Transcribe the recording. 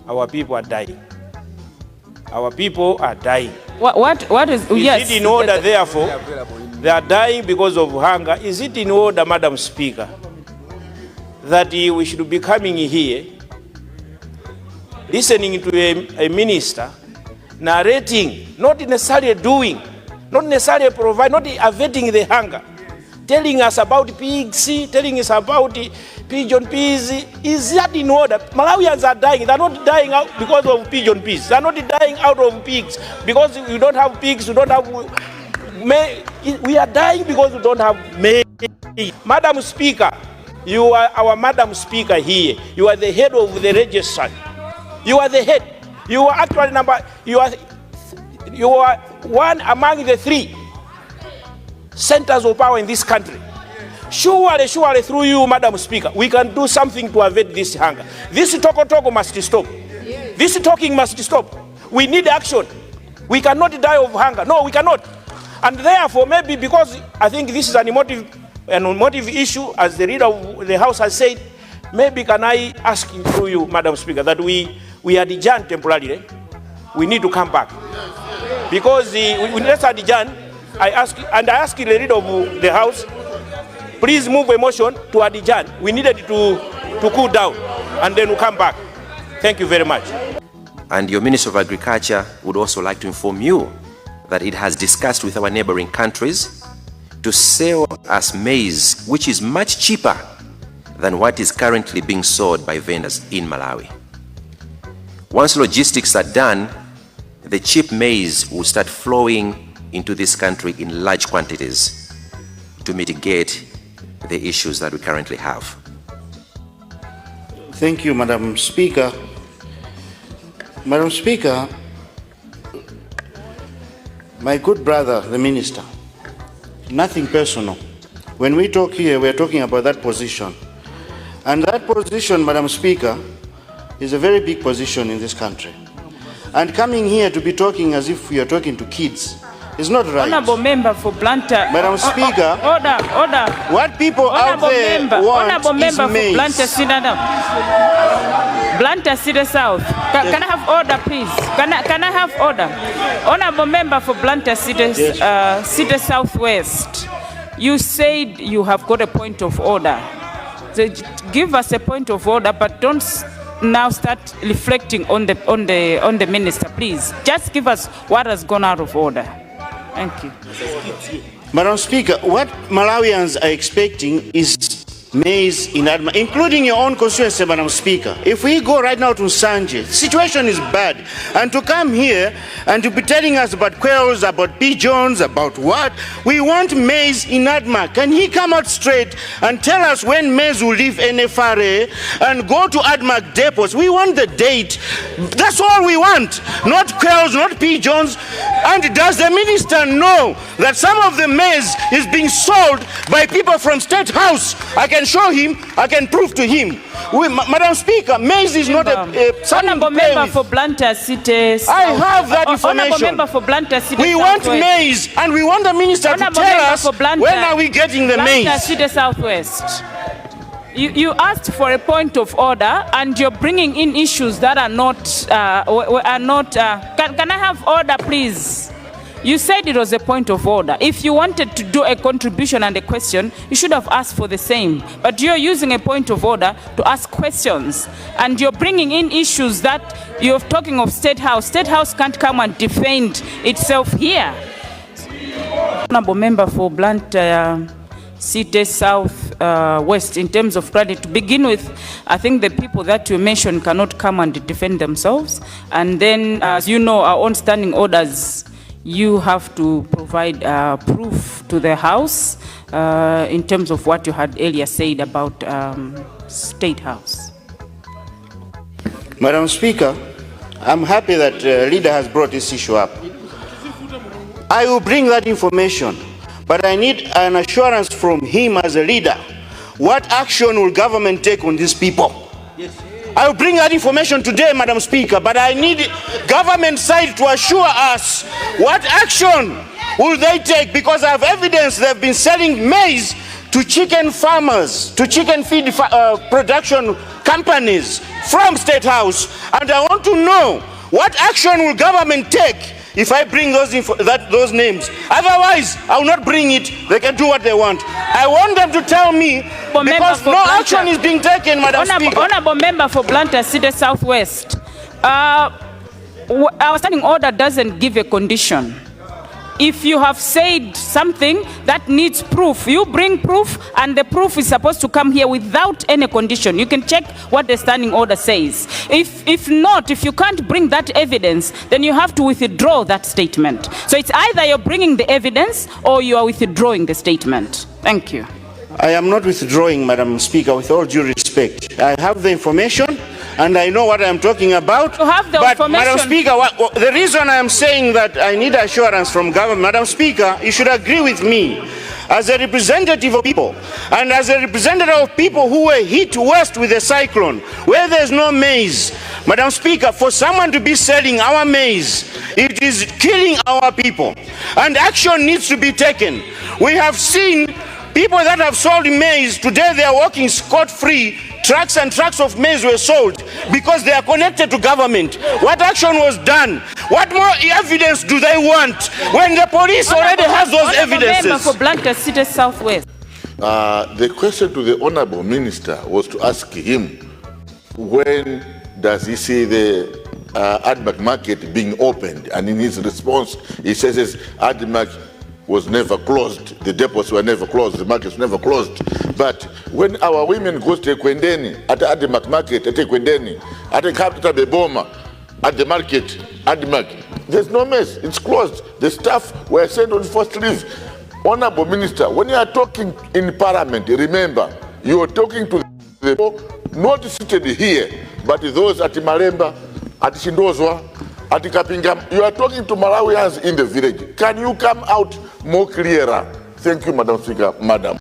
Our people are dying. Our people are dying. What is yes. It in order, therefore, they are dying because of hunger? Is it in order, Madam Speaker, that we should be coming here, listening to a minister, narrating, not necessarily doing, not necessarily provide, not averting the hunger, telling us about pigs, telling us about pigeon peas? Is that in order? Malawians are dying. They're not dying out because of pigeon peas. They're not dying out of pigs because we don't have pigs, we don't have... We are dying because we don't have maize. Madam Speaker, you are our Madam Speaker here. You are the head of the register. You are the head. You are actually you are one among the 3 centers of power in this country. Surely through you, Madam Speaker, we can do something to avert this hunger. This talk must stop. This talking must stop. We need action. We cannot die of hunger. No, we cannot. And therefore, maybe because I think this is an emotive issue, as the leader of the House has said, maybe can I ask through you, Madam Speaker, that we adjourn temporarily. We need to come back. Because let's adjourn. I ask the leader of the House, please move a motion to adjourn. We needed to cool down, and then we'll come back. Thank you very much. And your Minister of Agriculture would also like to inform you that it has discussed with our neighboring countries to sell us maize, which is much cheaper than what is currently being sold by vendors in Malawi. Once logistics are done, the cheap maize will start flowing into this country in large quantities to mitigate the issues that we currently have. Thank you, Madam Speaker. Madam Speaker, my good brother, the Minister, nothing personal. When we talk here, we're talking about that position. And that position, Madam Speaker, is a very big position in this country. And coming here to be talking as if we are talking to kids is not right. Honorable Member for Blantyre. Madam Speaker, order. What people out there want is maize. Blantyre City South. Can I have order, please? Can I have order? Honorable Member for Blantyre City, yes. City Southwest. You said you have got a point of order. So give us a point of order, but don't now start reflecting on the minister, please. Just give us what has gone out of order. Thank you. Madam Speaker, what Malawians are expecting is maize in ADMARC, including your own constituency, Madam Speaker. If we go right now to Sanje, the situation is bad. And to come here and to be telling us about quails, about pigeons, about what? We want maize in ADMARC. Can he come out straight and tell us when maize will leave NFRA and go to ADMARC depots? We want the date. That's all we want. Not quails, not pigeons. And does the minister know that some of the maize is being sold by people from State House? I can show him, I can prove to him. Madam Speaker, maize is not Honorable Member for Blantyre City. I have that information. Honorable Member for Blantyre City. We want maize, and we want the minister to tell us when are we getting the maize. Blantyre City Southwest. You asked for a point of order, and you're bringing in issues that are not. Can I have order, please? You said it was a point of order. If you wanted to do a contribution and a question, you should have asked for the same. But you're using a point of order to ask questions. And you're bringing in issues that you're talking of State House. State House can't come and defend itself here. Honorable Member for Blantyre City South West, in terms of credit, to begin with, I think the people that you mentioned cannot come and defend themselves. And then, as you know, our own standing orders, you have to provide proof to the House in terms of what you had earlier said about State House. Madam Speaker, I'm happy that leader has brought this issue up. I will bring that information, but I need an assurance from him as a leader. What action will government take on these people? Yes. I will bring that information today, Madam Speaker, but I need government side to assure us what action will they take, because I have evidence they've been selling maize to chicken farmers, to chicken feed production companies from State House, and I want to know what action will government take if I bring those names. Otherwise, I will not bring it. They can do what they want. I want them to tell me, because no action is being taken, Madam Speaker. Honourable Member for Blantyre City Southwest, our standing order doesn't give a condition. If you have said something that needs proof, you bring proof, and the proof is supposed to come here without any condition. You can check what the standing order says. If not, if you can't bring that evidence, then you have to withdraw that statement. So it's either you're bringing the evidence or you are withdrawing the statement. Thank you. I am not withdrawing, Madam Speaker, with all due respect. I have the information and I know what I am talking about. You have the information. Madam Speaker, the reason I am saying that I need assurance from government, Madam Speaker, you should agree with me. As a representative of people, and as a representative of people who were hit worst with the cyclone, where there's no maize, Madam Speaker, for someone to be selling our maize, it is killing our people. And action needs to be taken. We have seen people that have sold maize, today they are walking scot-free. Trucks and trucks of maize were sold because they are connected to government. What action was done? What more evidence do they want when the police already has those evidences? Member for Blantyre City Southwest. The question to the Honourable Minister was to ask him, when does he see the ADMARC market being opened? And in his response, he says ADMARC was never closed. The depots were never closed. The markets never closed. But when our women go to Ekwendeni, at the ADMARC market, at Ekwendeni, at the capital Beboma, at the market, ADMARC, there's no mess. It's closed. The staff were sent on first leave. Honourable Minister, when you are talking in Parliament, remember, you are talking to the people not seated here, but those at Malemba, at Shindozwa, at Kapingam. You are talking to Malawians in the village. Can you come out more clearer? Thank you, Madam Speaker. Madam.